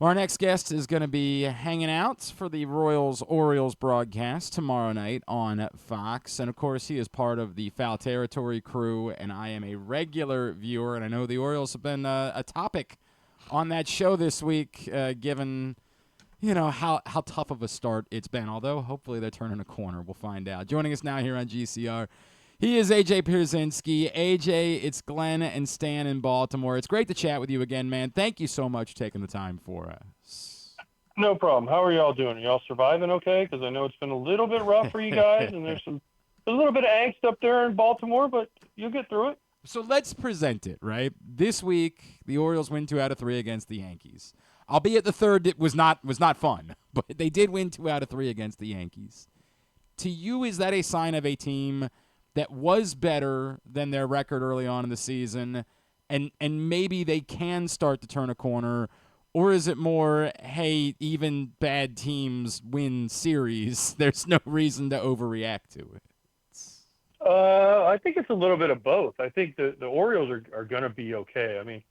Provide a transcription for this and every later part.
Well, our next guest is going to be hanging out for the Royals-Orioles broadcast tomorrow night on Fox. And, of course, he is part of the Foul Territory crew, and I am a regular viewer. And I know the Orioles have been a topic on that show this week, given, how tough of a start it's been. Although, hopefully, they're turning a corner. We'll find out. Joining us now here on GCR, he is AJ Pierzynski. AJ, it's Glenn and Stan in Baltimore. It's great to chat with you again, man. Thank you so much for taking the time for us. No problem. How are y'all doing? Are y'all surviving okay? Because I know it's been a little bit rough for you guys, and there's a little bit of angst up there in Baltimore, but you'll get through it. So let's present it, right? This week, the Orioles win 2 out of 3 against the Yankees. Albeit the third it was not fun, but they did win 2 out of 3 against the Yankees. To you, is that a sign of a team that was better than their record early on in the season, and maybe they can start to turn a corner? Or is it more, hey, even bad teams win series, there's no reason to overreact to it? I think it's a little bit of both. I think the Orioles are going to be okay. I mean,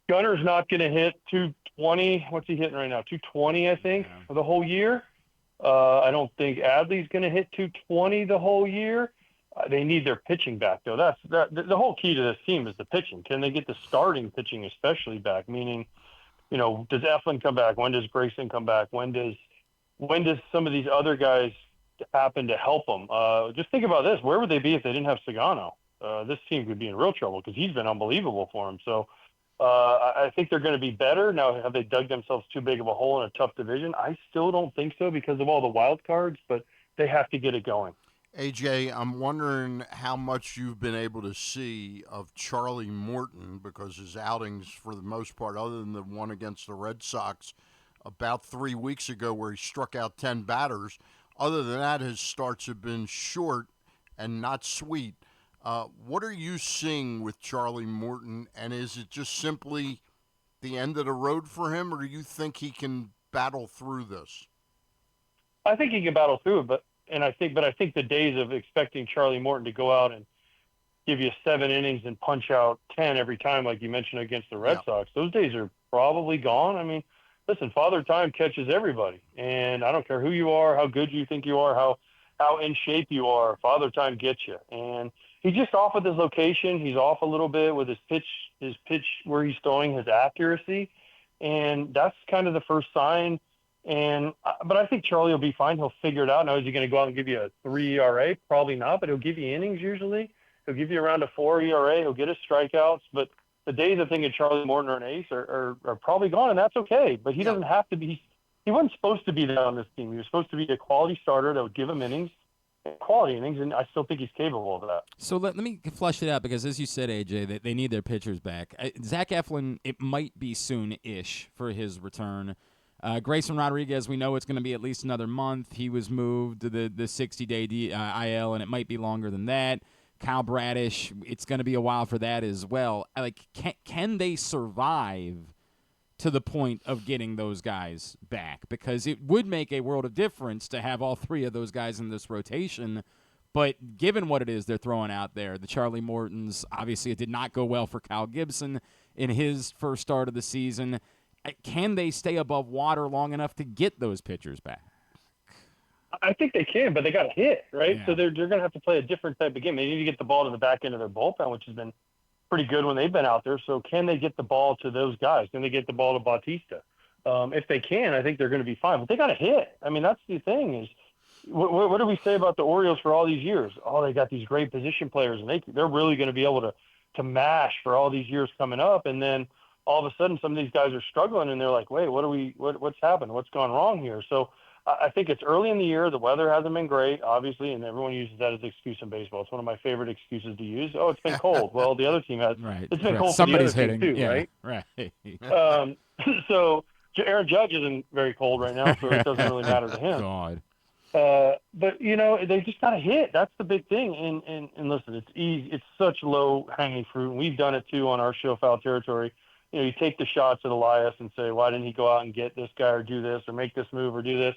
Gunner's not going to hit 220. What's he hitting right now? 220, I think, for the whole year. I don't think Adley's going to hit 220 the whole year. They need their pitching back, though. The whole key to this team is the pitching. Can they get the starting pitching especially back? Meaning, does Eflin come back? When does Grayson come back? When does some of these other guys happen to help them? Just think about this. Where would they be if they didn't have Sagano? This team could be in real trouble because he's been unbelievable for them. So I think they're going to be better. Now, have they dug themselves too big of a hole in a tough division? I still don't think so because of all the wild cards, but they have to get it going. AJ, I'm wondering how much you've been able to see of Charlie Morton, because his outings, for the most part, other than the one against the Red Sox about 3 weeks ago where he struck out 10 batters, other than that, his starts have been short and not sweet. What are you seeing with Charlie Morton, and is it just simply the end of the road for him, or do you think he can battle through this? I think he can battle through it, but I think the days of expecting Charlie Morton to go out and give you 7 innings and punch out 10 every time, like you mentioned against the Red Sox, those days are probably gone. I mean, listen, Father Time catches everybody, and I don't care who you are, how good you think you are, how in shape you are, Father Time gets you. And he's just off with his location. He's off a little bit with his pitch where he's throwing, his accuracy, and that's kind of the first sign. But I think Charlie will be fine. He'll figure it out. Now, is he going to go out and give you a 3 ERA? Probably not, but he'll give you innings usually. He'll give you around a 4 ERA. He'll get his strikeouts. But the days of thinking Charlie Morton or an ace are probably gone, and that's okay. But he doesn't have to be. He wasn't supposed to be that on this team. He was supposed to be a quality starter that would give him innings, quality innings, and I still think he's capable of that. So let me flesh it out, because as you said, AJ, they need their pitchers back. Zach Eflin, it might be soon-ish for his return. Grayson Rodriguez, we know it's going to be at least another month. He was moved to the 60-day IL, and it might be longer than that. Kyle Bradish, it's going to be a while for that as well. Can they survive to the point of getting those guys back? Because it would make a world of difference to have all 3 of those guys in this rotation. But given what it is they're throwing out there, the Charlie Mortons, obviously it did not go well for Kyle Gibson in his first start of the season. Can they stay above water long enough to get those pitchers back? I think they can, but they got to hit, right? Yeah. So they're going to have to play a different type of game. They need to get the ball to the back end of their bullpen, which has been pretty good when they've been out there. So can they get the ball to those guys? Can they get the ball to Bautista? If they can, I think they're going to be fine. But they got to hit. I mean, that's the thing is, what do we say about the Orioles for all these years? Oh, they got these great position players, and they're really going to be able to mash for all these years coming up. And then all of a sudden, some of these guys are struggling, and they're like, wait, what's happened? What's gone wrong here? So I think it's early in the year. The weather hasn't been great, obviously, and everyone uses that as an excuse in baseball. It's one of my favorite excuses to use. Oh, it's been cold. Well, the other team has. Right. It's been cold Somebody's for the other hitting team too, right? Right. So Aaron Judge isn't very cold right now, so it doesn't really matter to him. God. But they just got to hit. That's the big thing. And listen, it's easy. It's such low hanging fruit, and we've done it too on our show, Foul Territory. You take the shots at Elias and say, why didn't he go out and get this guy or do this or make this move or do this?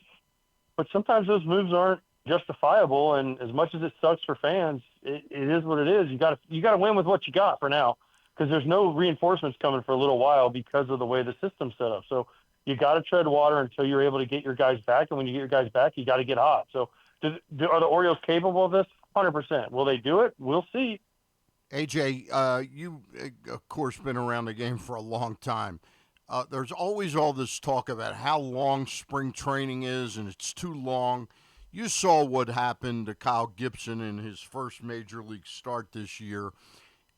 But sometimes those moves aren't justifiable. And as much as it sucks for fans, it is what it is. You got to win with what you got for now, because there's no reinforcements coming for a little while because of the way the system's set up. So You got to tread water until you're able to get your guys back. And when you get your guys back, you got to get hot. So are the Orioles capable of this? 100%. Will they do it? We'll see. AJ, you, of course, been around the game for a long time. There's always all this talk about how long spring training is, and it's too long. You saw what happened to Kyle Gibson in his first major league start this year.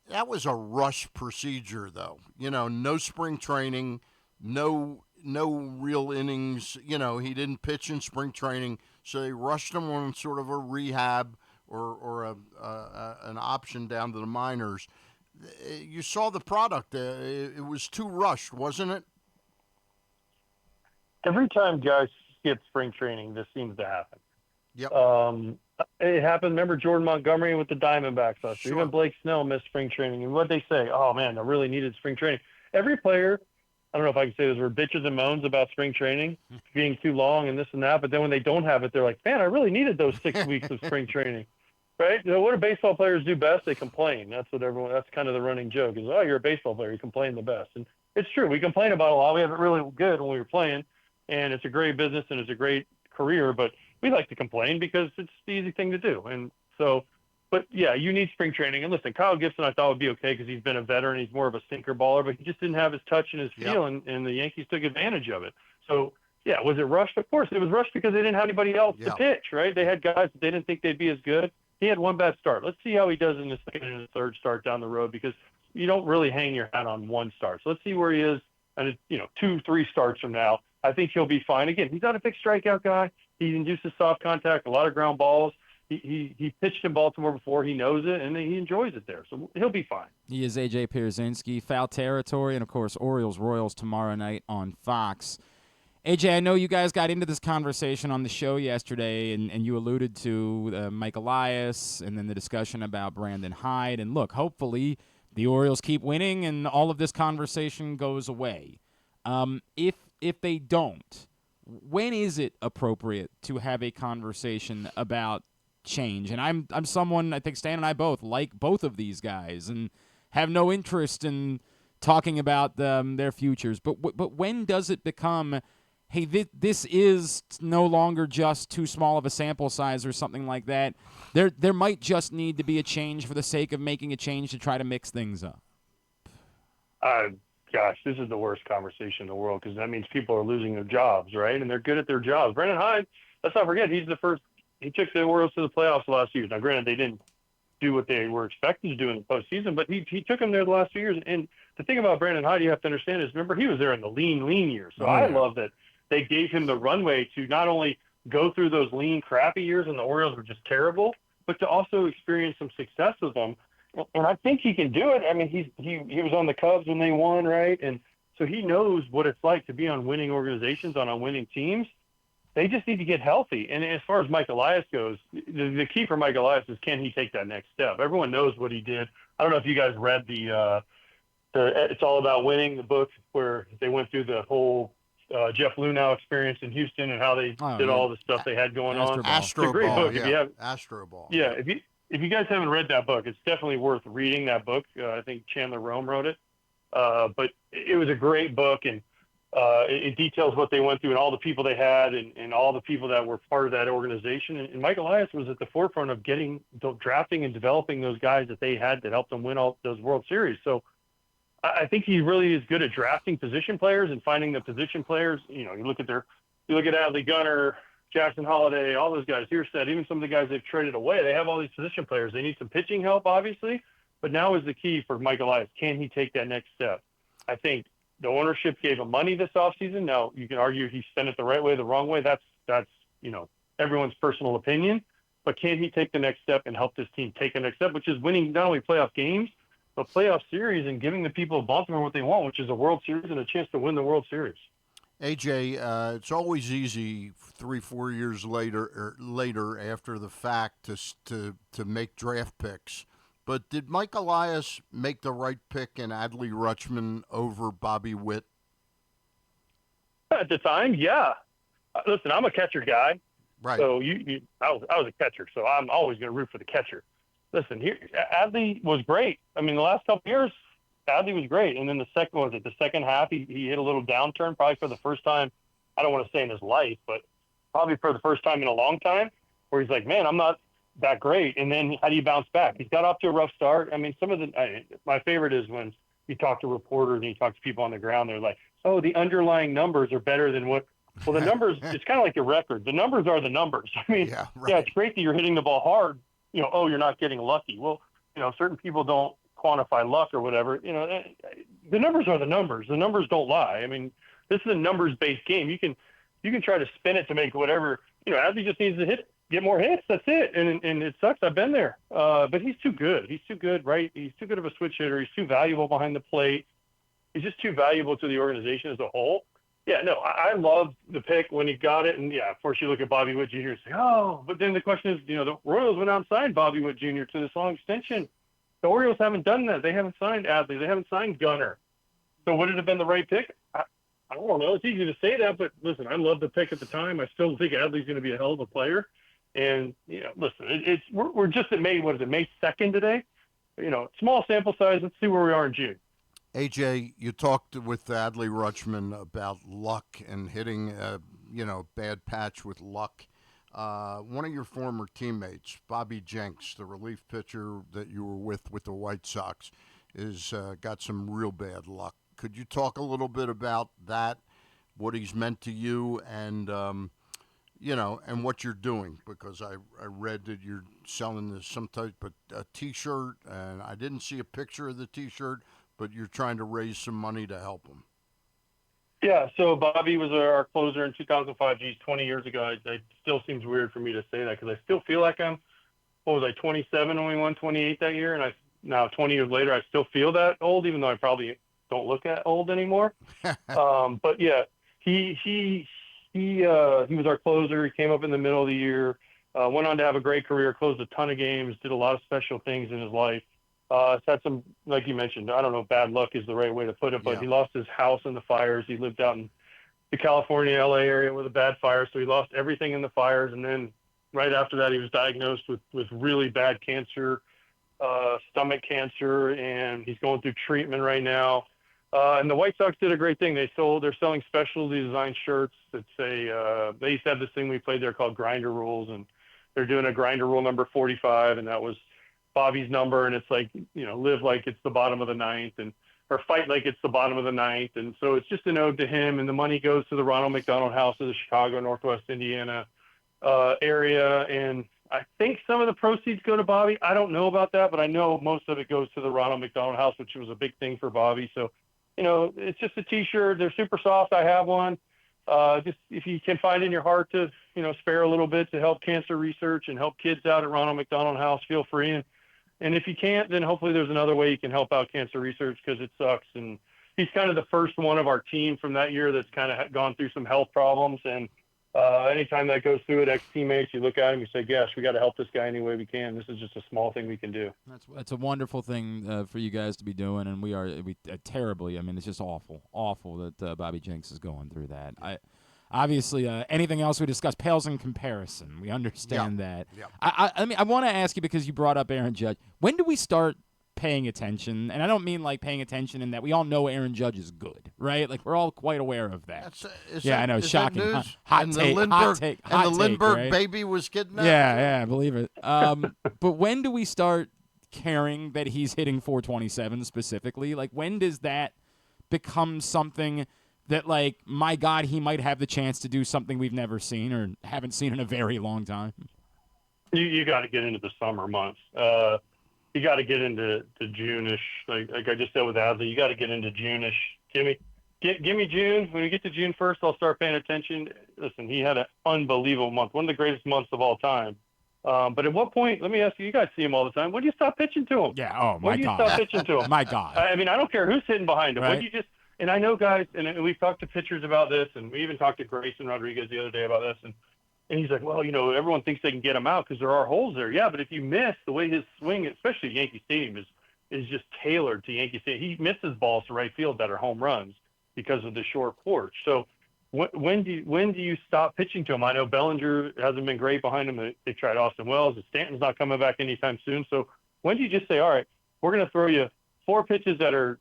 That was a rush procedure, though. No spring training, no real innings. He didn't pitch in spring training, so they rushed him on sort of a rehab or an option down to the minors. You saw the product. It was too rushed, wasn't it? Every time guys skip spring training, this seems to happen. Yep. It happened. Remember Jordan Montgomery with the Diamondbacks last year? Sure. Even Blake Snell missed spring training. And what they say, oh, man, they really needed spring training. Every player, I don't know if I can say this, were bitches and moans about spring training being too long and this and that. But then when they don't have it, they're like, man, I really needed those 6 weeks of spring training. Right? What do baseball players do best? They complain. That's kind of the running joke is, oh, you're a baseball player. You complain the best. And it's true. We complain about a lot. We have it really good when we were playing. And it's a great business and it's a great career. But we like to complain because it's the easy thing to do. And so, but yeah, you need spring training. And listen, Kyle Gibson, I thought would be okay because he's been a veteran. He's more of a sinker baller, but he just didn't have his touch and his feel, and the Yankees took advantage of it. So, yeah, was it rushed? Of course, it was rushed because they didn't have anybody else to pitch, right? They had guys that they didn't think they'd be as good. He had one bad start. Let's see how he does in the second and the third start down the road because you don't really hang your hat on one start. So let's see where he is, and 2-3 starts from now. I think he'll be fine. Again, he's not a big strikeout guy. He induces soft contact, a lot of ground balls. He pitched in Baltimore before. He knows it, and he enjoys it there. So he'll be fine. He is AJ Pierzynski, Foul Territory, and, of course, Orioles-Royals tomorrow night on Fox. AJ, I know you guys got into this conversation on the show yesterday, and you alluded to Mike Elias and then the discussion about Brandon Hyde. And, look, hopefully the Orioles keep winning and all of this conversation goes away. If they don't, when is it appropriate to have a conversation about change? And I'm someone, I think Stan and I both like both of these guys and have no interest in talking about their futures. But when does it become, hey, this is no longer just too small of a sample size or something like that? There might just need to be a change for the sake of making a change to try to mix things up. Gosh, this is the worst conversation in the world because that means people are losing their jobs, right? And they're good at their jobs. Brandon Hyde, let's not forget, he took the Orioles to the playoffs the last 2 years. Now, granted, they didn't do what they were expected to do in the postseason, but he took them there the last 2 years. And the thing about Brandon Hyde you have to understand is, remember, he was there in the lean years. So I love that they gave him the runway to not only go through those lean, crappy years and the Orioles were just terrible, but to also experience some success with them. And I think he can do it. I mean, he was on the Cubs when they won, right? And so he knows what it's like to be on winning organizations, on winning teams. They just need to get healthy. And as far as Mike Elias goes, the key for Mike Elias is, can he take that next step? Everyone knows what he did. I don't know if you guys read the It's All About Winning, the book where they went through the whole Jeff Lunau experience in Houston and how they did all the stuff they had going on. It's a great book. Yeah. If you have, Astro Ball. Yeah, if you guys haven't read that book, it's definitely worth reading that book. I think Chandler Rome wrote it. But it was a great book, and it details what they went through and all the people they had and all the people that were part of that organization. And Mike Elias was at the forefront of drafting and developing those guys that they had that helped them win all those World Series. So I think he really is good at drafting position players and finding the position players. You look at Adley Gunnar, Jackson Holiday, all those guys, Hierstead, even some of the guys they've traded away. They have all these position players. They need some pitching help, obviously, but now is the key for Mike Elias. Can he take that next step? I think the ownership gave him money this offseason. Now, you can argue he spent it the right way, the wrong way. That's everyone's personal opinion. But can he take the next step and help this team take the next step, which is winning not only playoff games, but playoff series and giving the people of Baltimore what they want, which is a World Series and a chance to win the World Series. AJ, it's always easy 3-4 years later after the fact to make draft picks. But did Mike Elias make the right pick in Adley Rutschman over Bobby Witt? At the time, yeah. Listen, I'm a catcher guy. Right. So I was a catcher, so I'm always going to root for the catcher. Listen, Adley was great. I mean, the last couple of years, Adley was great. And then the second half, he hit a little downturn, probably for the first time, I don't want to say in his life, but probably for the first time in a long time, where he's like, man, I'm not that great. And then how do you bounce back? He's got off to a rough start. I mean, my favorite is when you talk to reporters and you talk to people on the ground, they're like, oh, the underlying numbers are better than what. Well, the numbers, it's kind of like your record. The numbers are the numbers. I mean, yeah, right. yeah, it's great that you're hitting the ball hard. Oh, you're not getting lucky. Well, certain people don't quantify luck or whatever. The numbers are the numbers. The numbers don't lie. I mean, this is a numbers-based game. You can try to spin it to make whatever. Adley just needs to get more hits. That's it. And it sucks. I've been there. But he's too good. He's too good, right? He's too good of a switch hitter. He's too valuable behind the plate. He's just too valuable to the organization as a whole. Yeah, no, I loved the pick when he got it. And, yeah, of course, you look at Bobby Witt Jr. and say, oh, but then the question is, the Royals went out and signed Bobby Witt Jr. to this long extension. The Orioles haven't done that. They haven't signed Adley. They haven't signed Gunnar. So would it have been the right pick? I don't know. It's easy to say that, but listen, I loved the pick at the time. I still think Adley's going to be a hell of a player. And, listen, we're just at May 2nd today? Small sample size. Let's see where we are in June. AJ, you talked with Adley Rutschman about luck and hitting, bad patch with luck. One of your former teammates, Bobby Jenks, the relief pitcher that you were with the White Sox, is got some real bad luck. Could you talk a little bit about that, what he's meant to you, and and what you're doing? Because I read that you're selling some type of a T-shirt, and I didn't see a picture of the T-shirt, but you're trying to raise some money to help him. Yeah, so Bobby was our closer in 2005. Geez, 20 years ago. It still seems weird for me to say that because I still feel like I'm, 27 when we won 28 that year, and now 20 years later, I still feel that old, even though I probably don't look that old anymore. But yeah, he was our closer. He came up in the middle of the year, went on to have a great career, closed a ton of games, did a lot of special things in his life. It's had some, like you mentioned, I don't know if bad luck is the right way to put it, but He lost his house in the fires. He lived out in the California, LA area with a bad fire, so he lost everything in the fires. And then right after that, he was diagnosed with really bad cancer, stomach cancer, and he's going through treatment right now. And the White Sox did a great thing. They're selling specialty design shirts that say, they used to have this thing we played there called Grinder Rules, and they're doing a Grinder Rule number 45, and that was Bobby's number, and it's like, live like it's the bottom of the ninth, or fight like it's the bottom of the ninth. And so it's just an ode to him, and the money goes to the Ronald McDonald House of the Chicago, Northwest Indiana area. And I think some of the proceeds go to Bobby. I don't know about that, but I know most of it goes to the Ronald McDonald House, which was a big thing for Bobby. So, it's just a T-shirt. They're super soft. I have one. Just if you can find in your heart to, spare a little bit to help cancer research and help kids out at Ronald McDonald House, feel free. And if you can't, then hopefully there's another way you can help out cancer research, because it sucks. And he's kind of the first one of our team from that year that's kind of gone through some health problems. And anytime that goes through it, ex-teammates, you look at him, you say, gosh, we got to help this guy any way we can. This is just a small thing we can do. That's a wonderful thing for you guys to be doing, and we terribly. I mean, it's just awful that Bobby Jenks is going through that. Obviously, anything else we discussed pales in comparison. We understand that. Yeah. I want to ask you, because you brought up Aaron Judge. When do we start paying attention? And I don't mean like paying attention in that we all know Aaron Judge is good, right? Like, we're all quite aware of that. I know, shocking. Hot take. And the Lindbergh right? baby was kidnapped. Yeah, I believe it. But when do we start caring that he's hitting 427 specifically? Like, when does that become something that, like, my God, he might have the chance to do something we've never seen or haven't seen in a very long time? You got to get into the summer months. You got to get into June-ish. Like I just said with Adley, you got to get into June-ish. Give me June. When we get to June 1st, I'll start paying attention. Listen, he had an unbelievable month, one of the greatest months of all time. But at what point, let me ask you, you guys see him all the time. When do you stop pitching to him? Yeah, oh, my God. When do you stop pitching to him? My God. I mean, I don't care who's sitting behind him. Right. When do you just... And I know guys, and we've talked to pitchers about this, and we even talked to Grayson Rodriguez the other day about this, and he's like, well, everyone thinks they can get him out because there are holes there. Yeah, but if you miss, the way his swing, especially Yankee Stadium, is just tailored to Yankee Stadium. He misses balls to right field that are home runs because of the short porch. So when do you stop pitching to him? I know Bellinger hasn't been great behind him. They tried Austin Wells. Stanton's not coming back anytime soon. So when do you just say, all right, we're going to throw you 4 pitches that are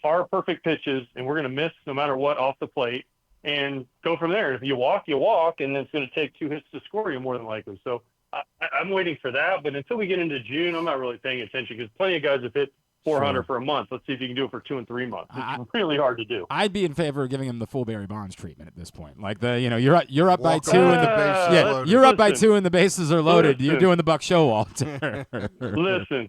our perfect pitches, and we're going to miss no matter what off the plate, and go from there. If you walk, and then it's going to take 2 hits to score you more than likely. So I'm waiting for that. But until we get into June, I'm not really paying attention because plenty of guys have hit 400 for a month. Let's see if you can do it for 2 and 3 months. It's really hard to do. I'd be in favor of giving him the full Barry Bonds treatment at this point. Like you're up by 2 and the bases you're up by 2 and the bases are loaded. You're doing the Buck Showalter.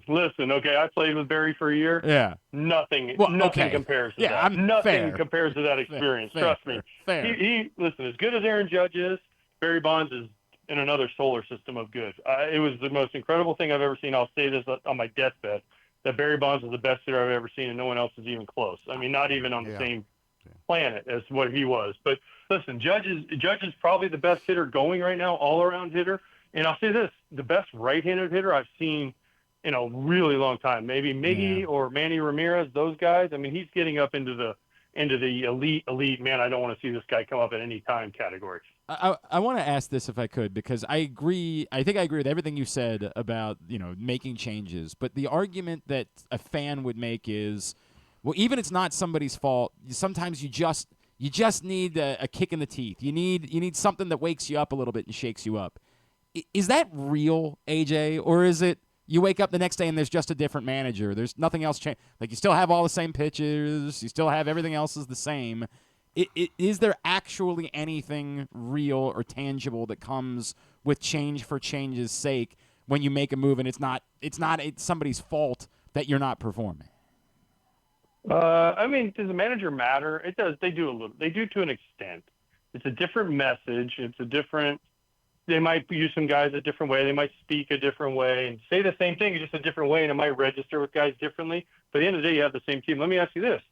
listen. Okay, I played with Barry for a year. Yeah. Nothing compares to that. Nothing compares to that experience. Trust me. He listen. As good as Aaron Judge is, Barry Bonds is in another solar system of good. It was the most incredible thing I've ever seen. I'll say this on my deathbed. That Barry Bonds is the best hitter I've ever seen, and no one else is even close. I mean, not even on the same planet as what he was. But listen, Judge is probably the best hitter going right now, all-around hitter. And I'll say this, the best right-handed hitter I've seen in a really long time. Maybe Miggy or Manny Ramirez, those guys. I mean, he's getting up into the elite, man, I don't want to see this guy come up at any time category. I want to ask this if I could, because I think I agree with everything you said about, making changes. But the argument that a fan would make is, well, even it's not somebody's fault. Sometimes you just need a kick in the teeth. You need something that wakes you up a little bit and shakes you up. Is that real, AJ, or is it you wake up the next day and there's just a different manager? There's nothing else changed. Like, you still have all the same pitches. You still have everything else is the same. Is there actually anything real or tangible that comes with change for change's sake when you make a move and it's not somebody's fault that you're not performing? I mean, does the manager matter? It does. They do a little. They do to an extent. It's a different message. They might use some guys a different way. They might speak a different way and say the same thing just a different way, and it might register with guys differently. But at the end of the day, you have the same team. Let me ask you this.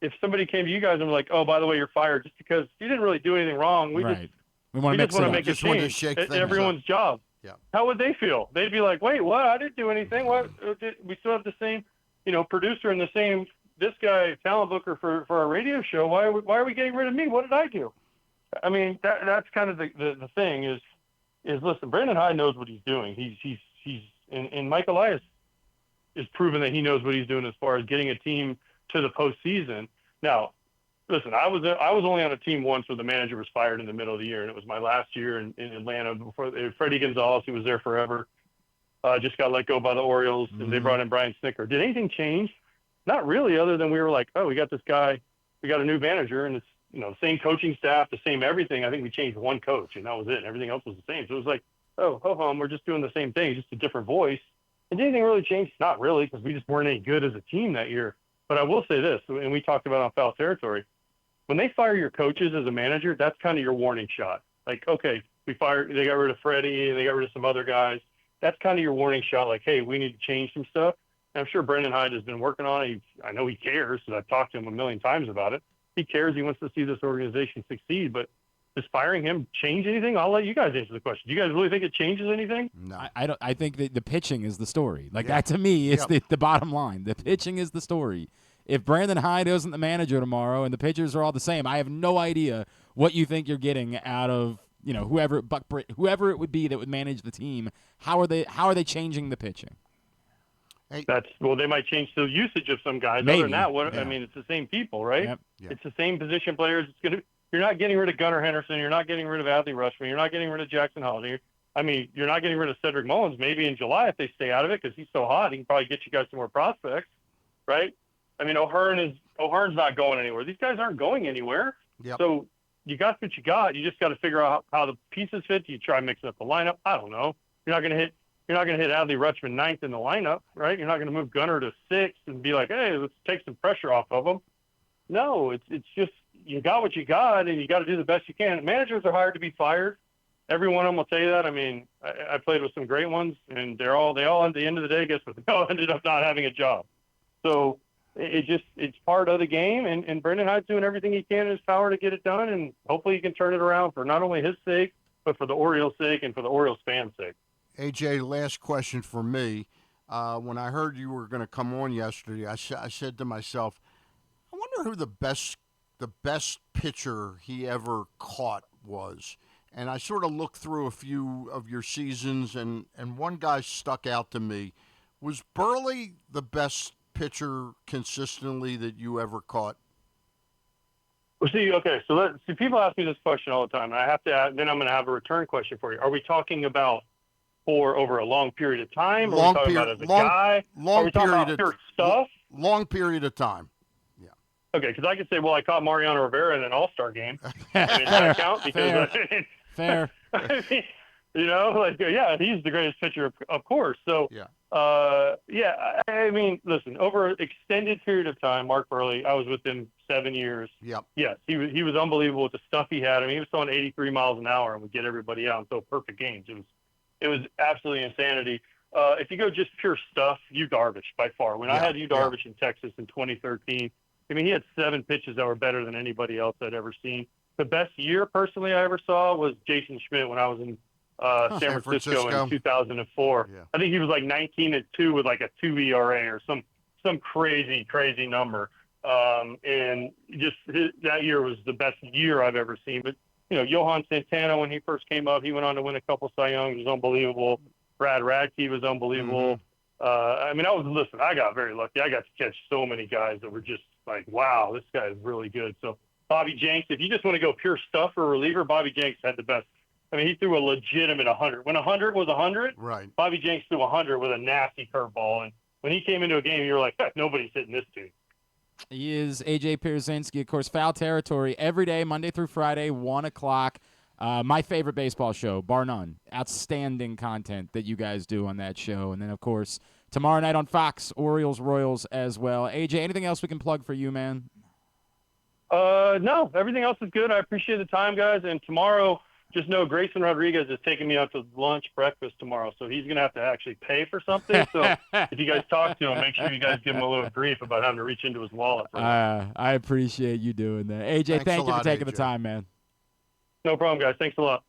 If somebody came to you guys and were like, oh, by the way, you're fired just because you didn't really do anything wrong. We just want to make a change. It's everyone's job. Yeah. How would they feel? They'd be like, wait, what? I didn't do anything. What? We still have the same, producer and the same, this guy, talent booker for our radio show. Why are we getting rid of me? What did I do? I mean, that's kind of the thing is listen, Brandon Hyde knows what he's doing. And Mike Elias is proven that he knows what he's doing as far as getting a team to the postseason. Now, listen, I was only on a team once where the manager was fired in the middle of the year, and it was my last year in Atlanta. Before Freddie Gonzalez, who was there forever, just got let go by the Orioles, and they brought in Brian Snitker. Did anything change? Not really, other than we were like, oh, we got this guy, we got a new manager, and it's the same coaching staff, the same everything. I think we changed one coach, and that was it. Everything else was the same. So it was like, oh, ho-hum, we're just doing the same thing, just a different voice. And did anything really change? Not really, because we just weren't any good as a team that year. But I will say this, and we talked about on Foul Territory, when they fire your coaches as a manager, that's kind of your warning shot. Like, okay, they got rid of Freddie, they got rid of some other guys. That's kind of your warning shot, like, hey, we need to change some stuff. And I'm sure Brandon Hyde has been working on it. I know he cares, because I've talked to him a million times about it. He cares. He wants to see this organization succeed. But does firing him change anything? I'll let you guys answer the question. Do you guys really think it changes anything? No. I don't. I think that the pitching is the story. Like, that to me is the bottom line. The pitching is the story. If Brandon Hyde isn't the manager tomorrow and the pitchers are all the same, I have no idea what you think you're getting out of whoever it would be that would manage the team. How are they changing the pitching? They might change the usage of some guys. Maybe. Other than that, I mean, it's the same people, right? Yep. It's the same position players. You're not getting rid of Gunnar Henderson. You're not getting rid of Adley Rutschman. You're not getting rid of Jackson Holliday. You're not getting rid of Cedric Mullins. Maybe in July, if they stay out of it, because he's so hot, he can probably get you guys some more prospects, right? I mean, O'Hearn's not going anywhere. These guys aren't going anywhere. Yep. So you got what you got. You just got to figure out how the pieces fit. Do you try mixing up the lineup? I don't know. You're not going to hit Adley Rutschman ninth in the lineup, right? You're not going to move Gunnar to sixth and be like, hey, let's take some pressure off of him. No, it's just you got what you got, and you got to do the best you can. Managers are hired to be fired. Every one of them will tell you that. I mean, I played with some great ones, and they all at the end of the day, guess what? They all ended up not having a job. So it's part of the game, and Brandon Hyde's doing everything he can in his power to get it done, and hopefully he can turn it around for not only his sake, but for the Orioles' sake and for the Orioles fans' sake. AJ, last question for me. When I heard you were going to come on yesterday, I said to myself, I wonder who the best pitcher he ever caught was. And I sort of looked through a few of your seasons, and one guy stuck out to me. Was Burley the best pitcher pitcher consistently that you ever caught? Well, see, okay, so people ask me this question all the time, and I have to add, then I'm going to have a return question for you. Are we talking about for over a long period of time? Are we talking about as a guy? Are we talking about pure stuff? Long period of time. Yeah. Okay, because I could say, well, I caught Mariano Rivera in an All-Star game. I mean, does that count? Because Fair. I mean, yeah, he's the greatest pitcher, of course. So, yeah. I mean, listen, over an extended period of time, Mark Burley, I was with him 7 years. Yep. Yes, he was unbelievable with the stuff he had. I mean, he was throwing 83 miles an hour and would get everybody out and throw perfect games. It was absolutely insanity. If you go just pure stuff, Yu Darvish by far. When I had Yu Darvish in Texas in 2013, I mean, he had 7 pitches that were better than anybody else I'd ever seen. The best year, personally, I ever saw was Jason Schmidt when I was in San Francisco in 2004. Yeah. I think he was like 19-2 with like a 2 ERA or some crazy number. And just that year was the best year I've ever seen. But Johan Santana, when he first came up, he went on to win a couple Cy Youngs. It was unbelievable. Brad Radke was unbelievable. I mean, I got very lucky. I got to catch so many guys that were just like, wow, this guy is really good. So Bobby Jenks, if you just want to go pure stuff for a reliever, Bobby Jenks had the best. I mean, he threw a legitimate 100. When 100 was 100, right. Bobby Jenks threw 100 with a nasty curveball. And when he came into a game, you were like, nobody's hitting this dude. He is AJ Pierzynski, of course, Foul Territory, every day, Monday through Friday, 1 o'clock. My favorite baseball show, bar none. Outstanding content that you guys do on that show. And then, of course, tomorrow night on Fox, Orioles-Royals as well. AJ, anything else we can plug for you, man? No, everything else is good. I appreciate the time, guys. And tomorrow, just know Grayson Rodriguez is taking me out to lunch, breakfast tomorrow. So he's going to have to actually pay for something. So if you guys talk to him, make sure you guys give him a little grief about having to reach into his wallet. I appreciate you doing that. AJ, thank you for taking the time, man. No problem, guys. Thanks a lot.